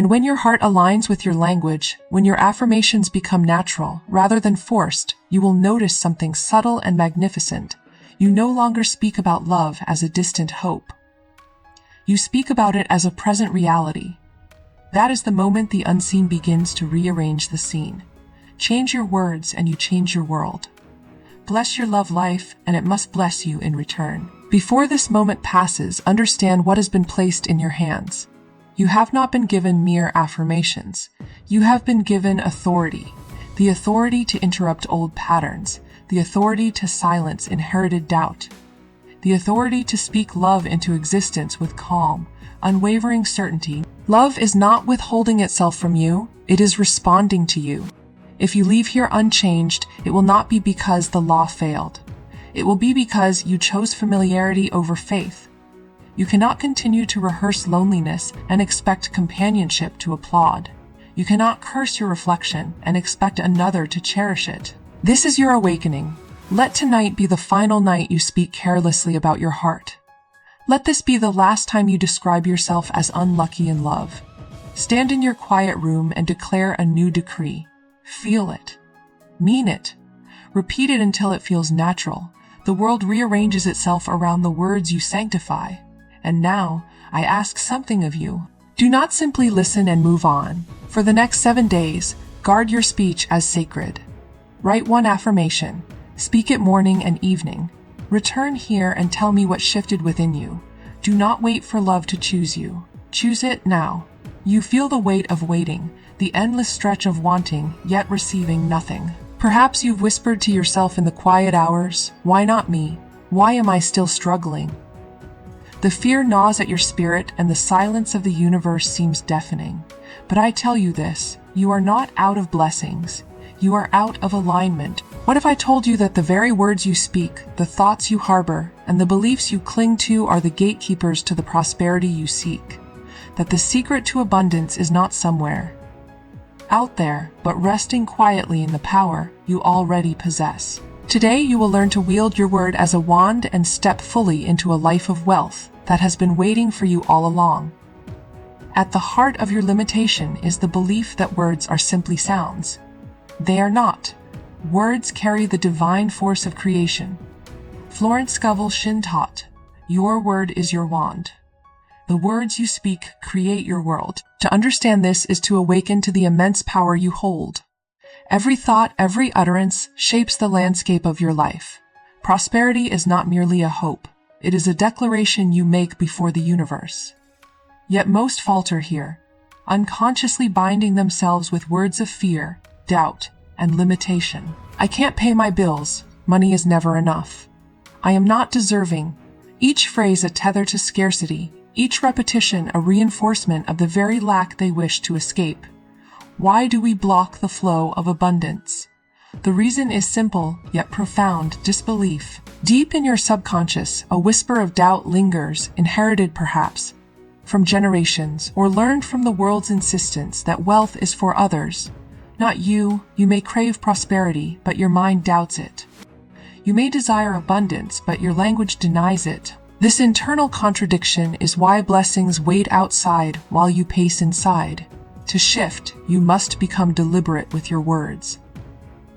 And when your heart aligns with your language, when your affirmations become natural rather than forced, you will notice something subtle and magnificent. You no longer speak about love as a distant hope. You speak about it as a present reality. That is the moment the unseen begins to rearrange the scene. Change your words and you change your world. Bless your love life and it must bless you in return. Before this moment passes, understand what has been placed in your hands. You have not been given mere affirmations. You have been given authority. The authority to interrupt old patterns. The authority to silence inherited doubt. The authority to speak love into existence with calm, unwavering certainty. Love is not withholding itself from you, it is responding to you. If you leave here unchanged, it will not be because the law failed. It will be because you chose familiarity over faith. You cannot continue to rehearse loneliness and expect companionship to applaud. You cannot curse your reflection and expect another to cherish it. This is your awakening. Let tonight be the final night you speak carelessly about your heart. Let this be the last time you describe yourself as unlucky in love. Stand in your quiet room and declare a new decree. Feel it. Mean it. Repeat it until it feels natural. The world rearranges itself around the words you sanctify. And now, I ask something of you. Do not simply listen and move on. For the next 7 days, guard your speech as sacred. Write one affirmation. Speak it morning and evening. Return here and tell me what shifted within you. Do not wait for love to choose you. Choose it now. You feel the weight of waiting, the endless stretch of wanting, yet receiving nothing. Perhaps you've whispered to yourself in the quiet hours, "Why not me? Why am I still struggling?" The fear gnaws at your spirit and the silence of the universe seems deafening. But I tell you this, you are not out of blessings. You are out of alignment. What if I told you that the very words you speak, the thoughts you harbor, and the beliefs you cling to are the gatekeepers to the prosperity you seek? That the secret to abundance is not somewhere out there, but resting quietly in the power you already possess. Today you will learn to wield your word as a wand and step fully into a life of wealth that has been waiting for you all along. At the heart of your limitation is the belief that words are simply sounds. They are not. Words carry the divine force of creation. Florence Scovel Shinn taught, "Your word is your wand." The words you speak create your world. To understand this is to awaken to the immense power you hold. Every thought, every utterance shapes the landscape of your life. Prosperity is not merely a hope. It is a declaration you make before the universe. Yet most falter here, unconsciously binding themselves with words of fear, doubt, and limitation. I can't pay my bills. Money is never enough. I am not deserving. Each phrase a tether to scarcity, each repetition a reinforcement of the very lack they wish to escape. Why do we block the flow of abundance? The reason is simple, yet profound: disbelief. Deep in your subconscious, a whisper of doubt lingers, inherited perhaps from generations, or learned from the world's insistence that wealth is for others, not you. You may crave prosperity, but your mind doubts it. You may desire abundance, but your language denies it. This internal contradiction is why blessings wait outside while you pace inside. To shift, you must become deliberate with your words.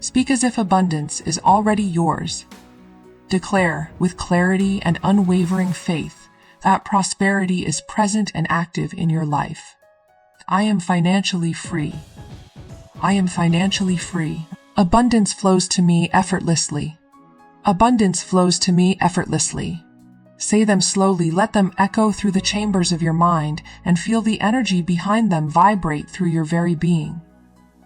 Speak as if abundance is already yours. Declare, with clarity and unwavering faith, that prosperity is present and active in your life. I am financially free. I am financially free. Abundance flows to me effortlessly. Abundance flows to me effortlessly. Say them slowly, let them echo through the chambers of your mind, and feel the energy behind them vibrate through your very being.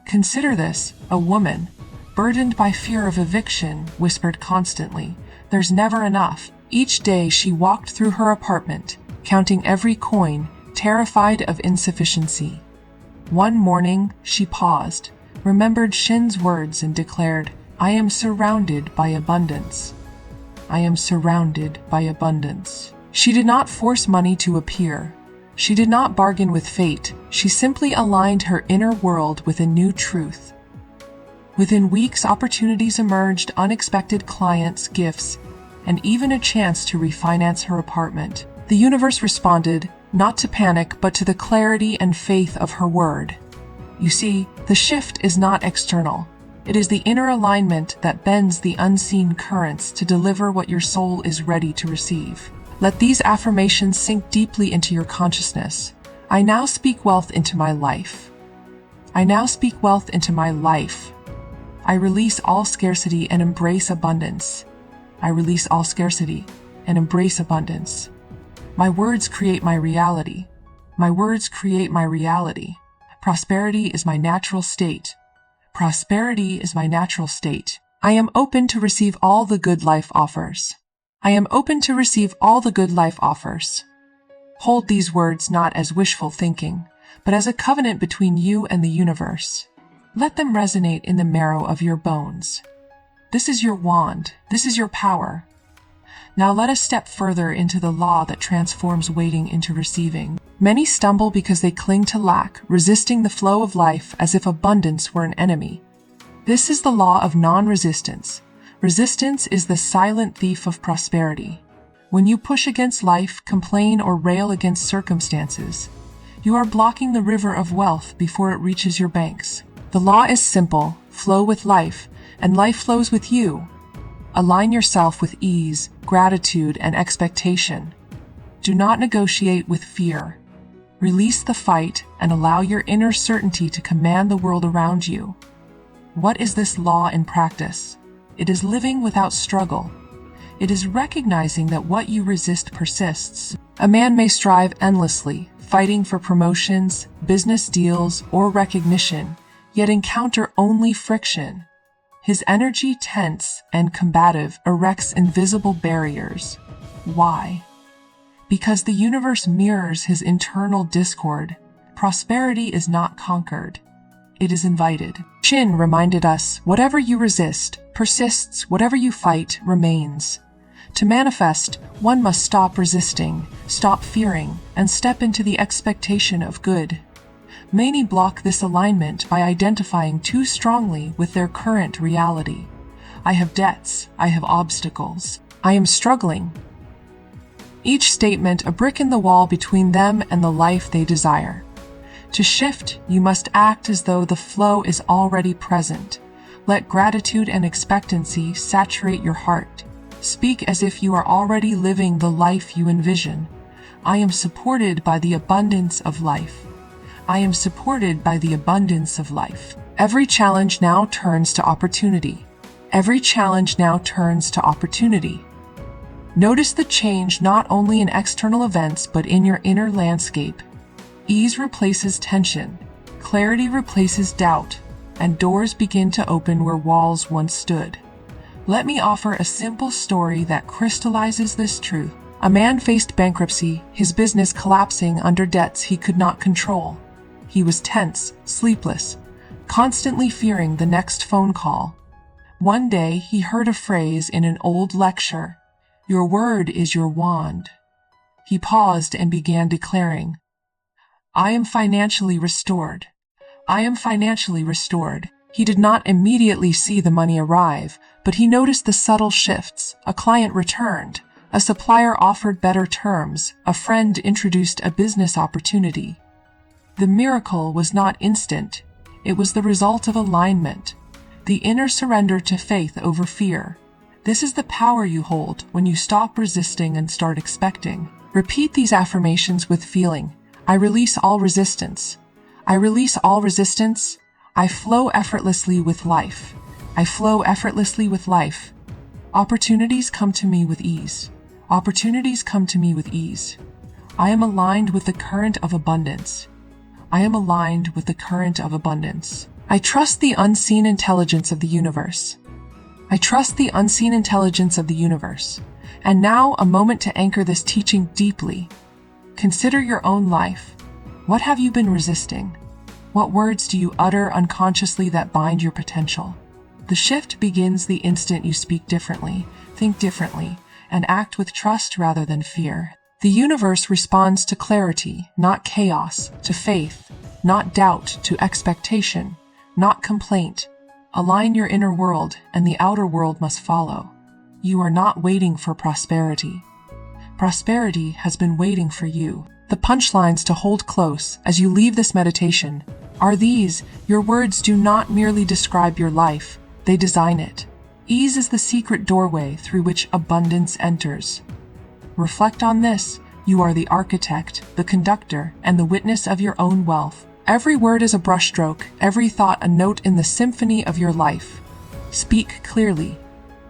Consider this: a woman, burdened by fear of eviction, whispered constantly, "There's never enough." Each day she walked through her apartment, counting every coin, terrified of insufficiency. One morning, she paused, remembered Shinn's words, and declared, "I am surrounded by abundance. I am surrounded by abundance." She did not force money to appear. She did not bargain with fate. She simply aligned her inner world with a new truth. Within weeks, opportunities emerged: unexpected clients, gifts, and even a chance to refinance her apartment. The universe responded, not to panic, but to the clarity and faith of her word. You see, the shift is not external. It is the inner alignment that bends the unseen currents to deliver what your soul is ready to receive. Let these affirmations sink deeply into your consciousness. I now speak wealth into my life. I now speak wealth into my life. I release all scarcity and embrace abundance. I release all scarcity and embrace abundance. My words create my reality. My words create my reality. Prosperity is my natural state. Prosperity is my natural state. I am open to receive all the good life offers. I am open to receive all the good life offers. Hold these words not as wishful thinking, but as a covenant between you and the universe. Let them resonate in the marrow of your bones. This is your wand. This is your power. Now let us step further into the law that transforms waiting into receiving. Many stumble because they cling to lack, resisting the flow of life as if abundance were an enemy. This is the law of non-resistance. Resistance is the silent thief of prosperity. When you push against life, complain, or rail against circumstances, you are blocking the river of wealth before it reaches your banks. The law is simple: flow with life, and life flows with you. Align yourself with ease, gratitude, and expectation. Do not negotiate with fear. Release the fight and allow your inner certainty to command the world around you. What is this law in practice? It is living without struggle. It is recognizing that what you resist persists. A man may strive endlessly, fighting for promotions, business deals, or recognition, yet encounter only friction. His energy, tense and combative, erects invisible barriers. Why? Because the universe mirrors his internal discord. Prosperity is not conquered. It is invited. Shinn reminded us, whatever you resist persists, whatever you fight remains. To manifest, one must stop resisting, stop fearing, and step into the expectation of good. Many block this alignment by identifying too strongly with their current reality. I have debts, I have obstacles, I am struggling. Each statement a brick in the wall between them and the life they desire. To shift, you must act as though the flow is already present. Let gratitude and expectancy saturate your heart. Speak as if you are already living the life you envision. I am supported by the abundance of life. I am supported by the abundance of life. Every challenge now turns to opportunity. Every challenge now turns to opportunity. Notice the change not only in external events but in your inner landscape. Ease replaces tension, clarity replaces doubt, and doors begin to open where walls once stood. Let me offer a simple story that crystallizes this truth. A man faced bankruptcy, his business collapsing under debts he could not control. He was tense, sleepless, constantly fearing the next phone call. One day he heard a phrase in an old lecture: "Your word is your wand." He paused and began declaring, "I am financially restored. I am financially restored." He did not immediately see the money arrive, but he noticed the subtle shifts. A client returned, a supplier offered better terms, a friend introduced a business opportunity. The miracle was not instant. It was the result of alignment, the inner surrender to faith over fear. This is the power you hold when you stop resisting and start expecting. Repeat these affirmations with feeling. I release all resistance. I release all resistance. I flow effortlessly with life. I flow effortlessly with life. Opportunities come to me with ease. Opportunities come to me with ease. I am aligned with the current of abundance. I am aligned with the current of abundance. I trust the unseen intelligence of the universe. I trust the unseen intelligence of the universe. And now, a moment to anchor this teaching deeply. Consider your own life. What have you been resisting? What words do you utter unconsciously that bind your potential? The shift begins the instant you speak differently, think differently, and act with trust rather than fear. The universe responds to clarity, not chaos, to faith, not doubt, to expectation, not complaint. Align your inner world, and the outer world must follow. You are not waiting for prosperity. Prosperity has been waiting for you. The punchlines to hold close as you leave this meditation are these: your words do not merely describe your life, they design it. Ease is the secret doorway through which abundance enters. Reflect on this: you are the architect, the conductor, and the witness of your own wealth. Every word is a brushstroke, every thought a note in the symphony of your life. Speak clearly.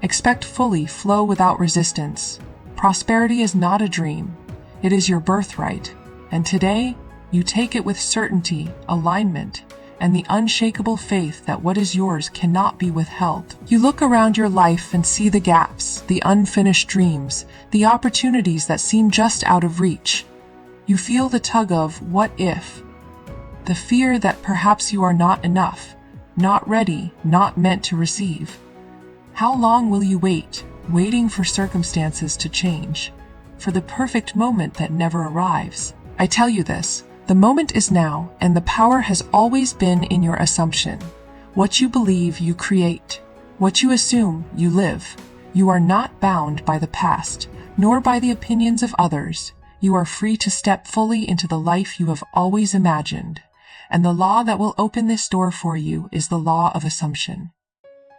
Expect fully, flow without resistance. Prosperity is not a dream. It is your birthright. And today, you take it with certainty, alignment, and the unshakable faith that what is yours cannot be withheld. You look around your life and see the gaps, the unfinished dreams, the opportunities that seem just out of reach. You feel the tug of what if, the fear that perhaps you are not enough, not ready, not meant to receive. How long will you wait, waiting for circumstances to change, for the perfect moment that never arrives? I tell you this, the moment is now, and the power has always been in your assumption. What you believe, you create. What you assume, you live. You are not bound by the past, nor by the opinions of others. You are free to step fully into the life you have always imagined. And the law that will open this door for you is the law of assumption.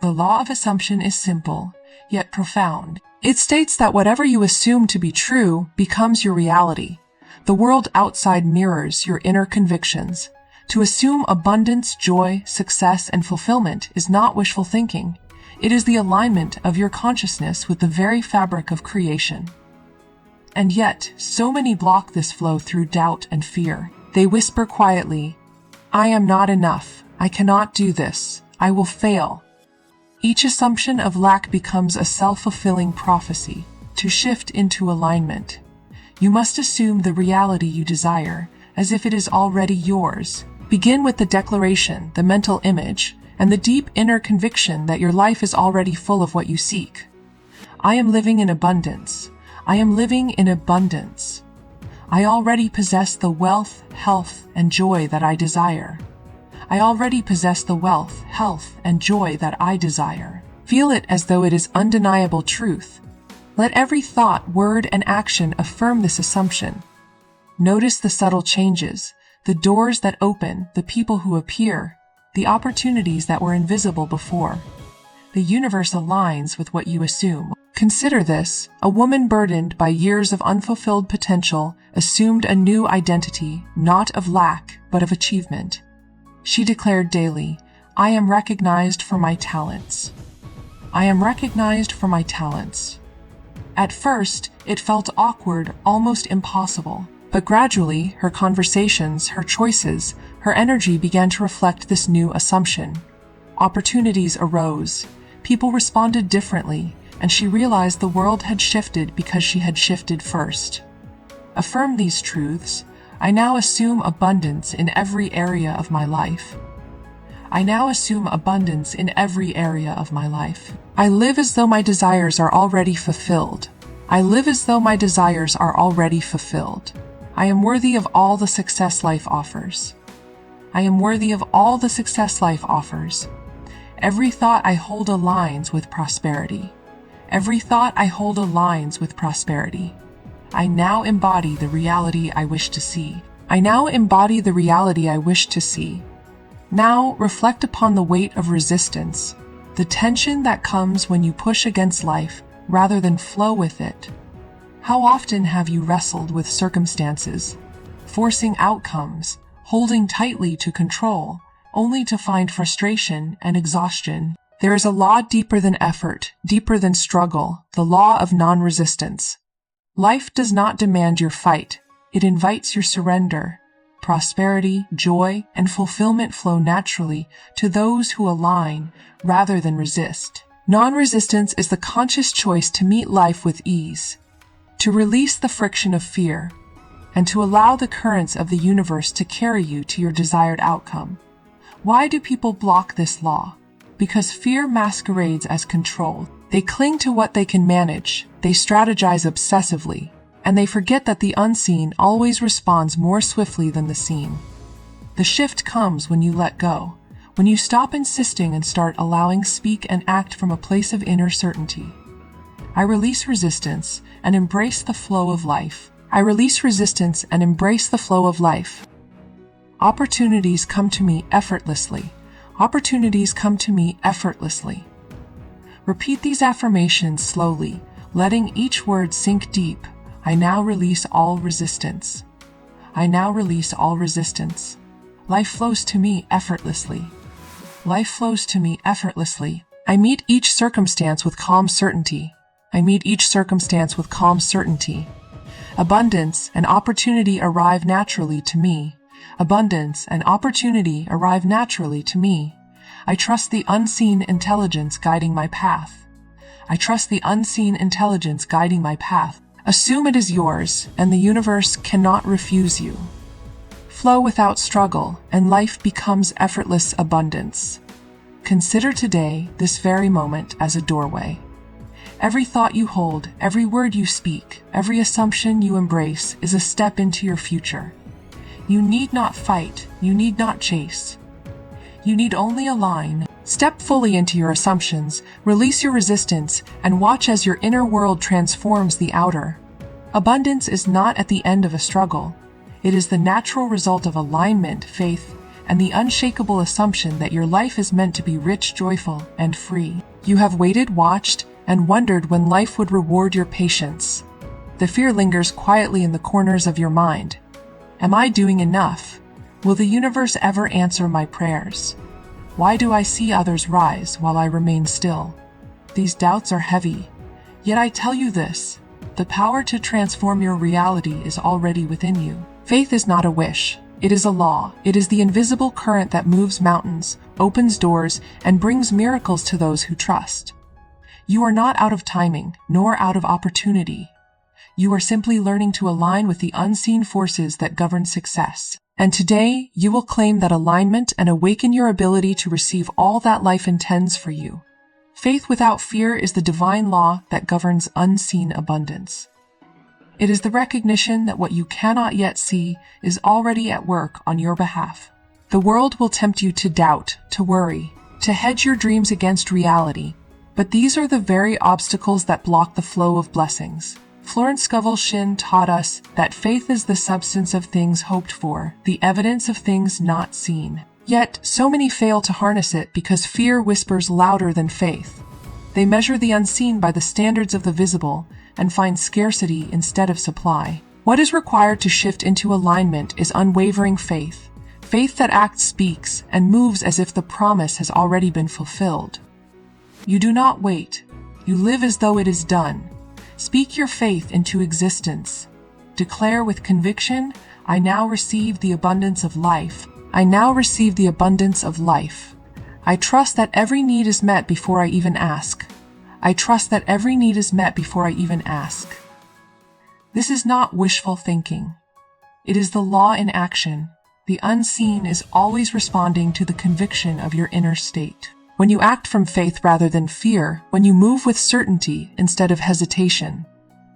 The law of assumption is simple, yet profound. It states that whatever you assume to be true becomes your reality. The world outside mirrors your inner convictions. To assume abundance, joy, success, and fulfillment is not wishful thinking. It is the alignment of your consciousness with the very fabric of creation. And yet, so many block this flow through doubt and fear. They whisper quietly, "I am not enough. I cannot do this. I will fail." Each assumption of lack becomes a self-fulfilling prophecy. To shift into alignment, you must assume the reality you desire, as if it is already yours. Begin with the declaration, the mental image, and the deep inner conviction that your life is already full of what you seek. I am living in abundance. I am living in abundance. I already possess the wealth, health, and joy that I desire. I already possess the wealth, health, and joy that I desire. Feel it as though it is undeniable truth. Let every thought, word, and action affirm this assumption. Notice the subtle changes, the doors that open, the people who appear, the opportunities that were invisible before. The universe aligns with what you assume. Consider this: a woman burdened by years of unfulfilled potential assumed a new identity, not of lack, but of achievement. She declared daily, "I am recognized for my talents. I am recognized for my talents." At first, it felt awkward, almost impossible. But gradually, her conversations, her choices, her energy began to reflect this new assumption. Opportunities arose. People responded differently, and she realized the world had shifted because she had shifted first. Affirm these truths. I now assume abundance in every area of my life. I now assume abundance in every area of my life. I live as though my desires are already fulfilled. I live as though my desires are already fulfilled. I am worthy of all the success life offers. I am worthy of all the success life offers. Every thought I hold aligns with prosperity. Every thought I hold aligns with prosperity. I now embody the reality I wish to see. I now embody the reality I wish to see. Now reflect upon the weight of resistance, the tension that comes when you push against life rather than flow with it. How often have you wrestled with circumstances, forcing outcomes, holding tightly to control, only to find frustration and exhaustion? There is a law deeper than effort, deeper than struggle, the law of non-resistance. Life does not demand your fight, it invites your surrender. Prosperity, joy, and fulfillment flow naturally to those who align rather than resist. Non-resistance is the conscious choice to meet life with ease, to release the friction of fear, and to allow the currents of the universe to carry you to your desired outcome. Why do people block this law? Because fear masquerades as control. They cling to what they can manage, they strategize obsessively, and they forget that the unseen always responds more swiftly than the seen. The shift comes when you let go, when you stop insisting and start allowing, speak, and act from a place of inner certainty. I release resistance and embrace the flow of life. I release resistance and embrace the flow of life. Opportunities come to me effortlessly. Opportunities come to me effortlessly. Repeat these affirmations slowly, letting each word sink deep. I now release all resistance. I now release all resistance. Life flows to me effortlessly. Life flows to me effortlessly. I meet each circumstance with calm certainty. I meet each circumstance with calm certainty. Abundance and opportunity arrive naturally to me. Abundance and opportunity arrive naturally to me. I trust the unseen intelligence guiding my path. I trust the unseen intelligence guiding my path. Assume it is yours, and the universe cannot refuse you. Flow without struggle, and life becomes effortless abundance. Consider today, this very moment, as a doorway. Every thought you hold, every word you speak, every assumption you embrace is a step into your future. You need not fight, you need not chase. You need only align. Step fully into your assumptions, release your resistance, and watch as your inner world transforms the outer. Abundance is not at the end of a struggle. It is the natural result of alignment, faith, and the unshakable assumption that your life is meant to be rich, joyful, and free. You have waited, watched, and wondered when life would reward your patience. The fear lingers quietly in the corners of your mind. Am I doing enough? Will the universe ever answer my prayers? Why do I see others rise while I remain still? These doubts are heavy. Yet I tell you this, the power to transform your reality is already within you. Faith is not a wish. It is a law. It is the invisible current that moves mountains, opens doors, and brings miracles to those who trust. You are not out of timing, nor out of opportunity. You are simply learning to align with the unseen forces that govern success. And today, you will claim that alignment and awaken your ability to receive all that life intends for you. Faith without fear is the divine law that governs unseen abundance. It is the recognition that what you cannot yet see is already at work on your behalf. The world will tempt you to doubt, to worry, to hedge your dreams against reality, but these are the very obstacles that block the flow of blessings. Florence Scovel Shinn taught us that faith is the substance of things hoped for, the evidence of things not seen. Yet, so many fail to harness it because fear whispers louder than faith. They measure the unseen by the standards of the visible and find scarcity instead of supply. What is required to shift into alignment is unwavering faith. Faith that acts, speaks, and moves as if the promise has already been fulfilled. You do not wait. You live as though it is done. Speak your faith into existence. Declare with conviction, I now receive the abundance of life. I now receive the abundance of life. I trust that every need is met before I even ask. I trust that every need is met before I even ask. This is not wishful thinking. It is the law in action. The unseen is always responding to the conviction of your inner state. When you act from faith rather than fear, when you move with certainty instead of hesitation,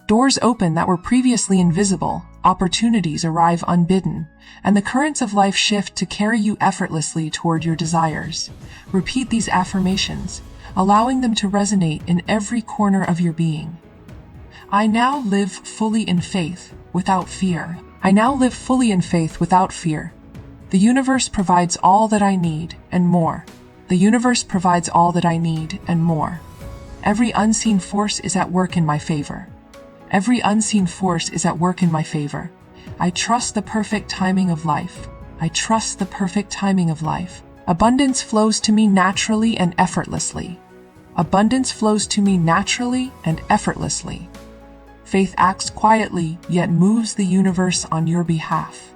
doors open that were previously invisible, opportunities arrive unbidden, and the currents of life shift to carry you effortlessly toward your desires. Repeat these affirmations, allowing them to resonate in every corner of your being. I now live fully in faith, without fear. I now live fully in faith without fear. The universe provides all that I need, and more. The universe provides all that I need, and more. Every unseen force is at work in my favor. Every unseen force is at work in my favor. I trust the perfect timing of life. I trust the perfect timing of life. Abundance flows to me naturally and effortlessly. Abundance flows to me naturally and effortlessly. Faith acts quietly, yet moves the universe on your behalf.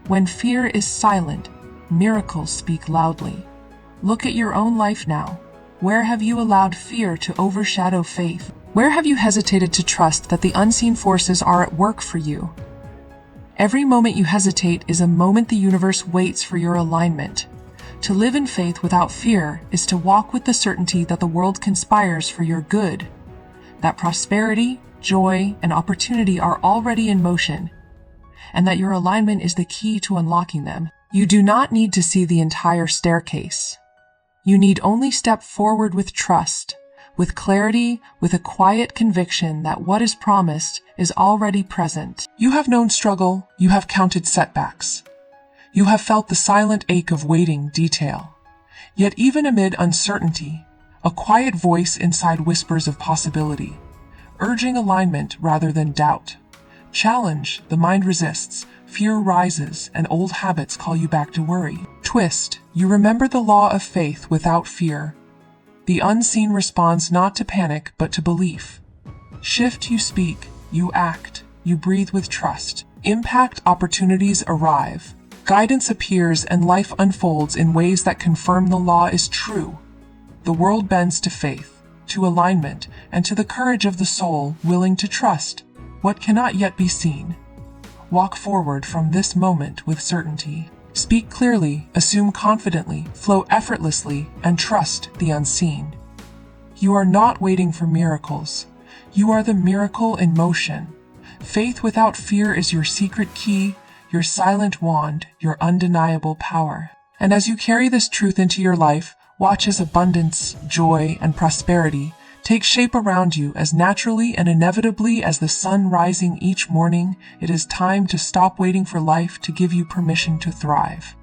When fear is silent, miracles speak loudly. Look at your own life now. Where have you allowed fear to overshadow faith? Where have you hesitated to trust that the unseen forces are at work for you? Every moment you hesitate is a moment the universe waits for your alignment. To live in faith without fear is to walk with the certainty that the world conspires for your good, that prosperity, joy, and opportunity are already in motion, and that your alignment is the key to unlocking them. You do not need to see the entire staircase. You need only step forward with trust, with clarity, with a quiet conviction that what is promised is already present. You have known struggle, you have counted setbacks. You have felt the silent ache of waiting detail. Yet even amid uncertainty, a quiet voice inside whispers of possibility, urging alignment rather than doubt. Challenge, the mind resists, fear rises, and old habits call you back to worry. Twist, you remember the law of faith without fear. The unseen responds not to panic but to belief. Shift, you speak, you act, you breathe with trust. Impact, opportunities arrive. Guidance appears and life unfolds in ways that confirm the law is true. The world bends to faith, to alignment, and to the courage of the soul willing to trust what cannot yet be seen. Walk forward from this moment with certainty. Speak clearly, assume confidently, flow effortlessly, and trust the unseen. You are not waiting for miracles. You are the miracle in motion. Faith without fear is your secret key, your silent wand, your undeniable power. And as you carry this truth into your life, watch as abundance, joy, and prosperity take shape around you as naturally and inevitably as the sun rising each morning. It is time to stop waiting for life to give you permission to thrive.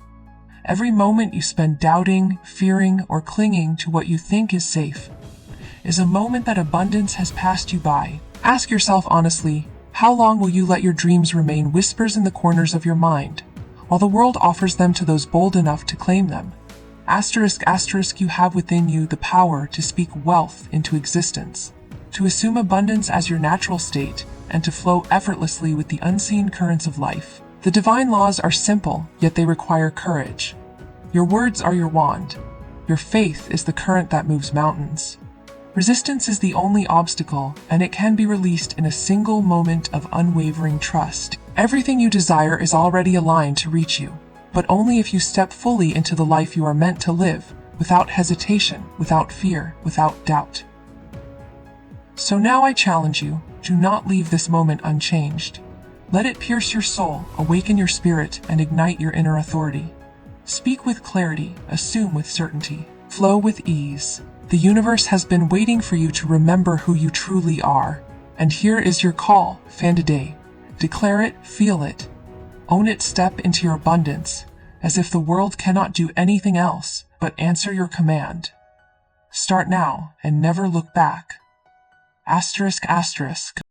Every moment you spend doubting, fearing, or clinging to what you think is safe is a moment that abundance has passed you by. Ask yourself honestly, how long will you let your dreams remain whispers in the corners of your mind, while the world offers them to those bold *enough to claim them? ***, you have within you the power to speak wealth into existence, to assume abundance as your natural state, and to flow effortlessly with the unseen currents of life. The divine laws are simple, yet they require courage. Your words are your wand. Your faith is the current that moves mountains. Resistance is the only obstacle, and it can be released in a single moment of unwavering trust. Everything you desire is already aligned to reach you, but only if you step fully into the life you are meant to live, without hesitation, without fear, without doubt. So now I challenge you, do not leave this moment unchanged. Let it pierce your soul, awaken your spirit, and ignite your inner authority. Speak with clarity, assume with certainty, flow with ease. The universe has been waiting for you to remember who you truly are. And here is your call, fan today. Declare it, feel it. Own it, step into your abundance, as if the world cannot do anything else but answer your command. Start now and never look back. ***.